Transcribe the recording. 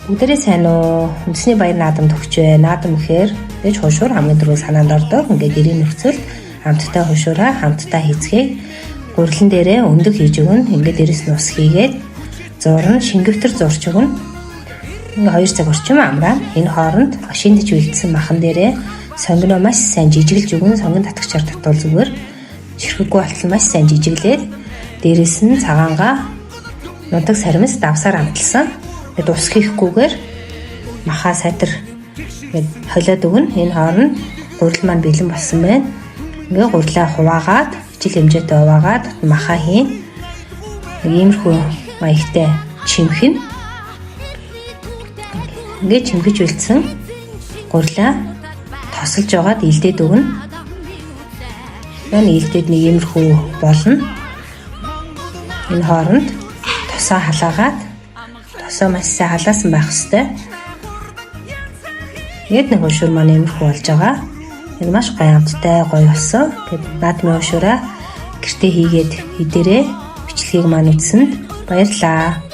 Бүгдээрээ сайн уу? Үндэсний баяр наадамд өгч бай. Наадам гэхээр ээж хушуур хамгийн түрүү санаанд ордог. Ингээд эрийн нөхцөл хамтдаа хушуураа хамтдаа хийцгээе. Гурилан дээрээ өндөг хийж өгнө. Ингээд эрэс нус хийгээд зурн шингэвтер зурч өгнө. Ингээ 2 цаг орчим амраа. Энэ хооронд шиндэж үлдсэн махан дээрээ сонгиноо маш сайн жижиглж өгнө. Сонгон татгчаар татвал зүгээр. Чихрэггүй болтол маш сайн жижиглээд дээрээс нь цагаангаа нутаг саримс давсаар амталсан. Тэгээд ус хийхгүйгээр махаа сайтар гээд холиод өгнө. Энэ хооронд гурил маань бэлэн болсон байна. Ингээ гурилаа хуваагаад ижил хэмжээтэй хуваагаад махаа хийн. Нэг иймэрхүү маягтай чимхэн. Ингээ чимгэж үлдсэн гурилаа тосолж яваад илдээд өгнө. Энэ илдээд нэг иймэрхүү болно. Энэ хооронд тусаа халаагаад тосоо маш сайн халаасан байх ёстой. Ингээд нэг хушуур маань иймэрхүү болж байгаа. Энэ маш гоё амттай гоё болсон. Тэгээд наадмын хушуураа гэртээ хийгээд хідэрээ бичлэгийг маань үзсэнд баярлалаа.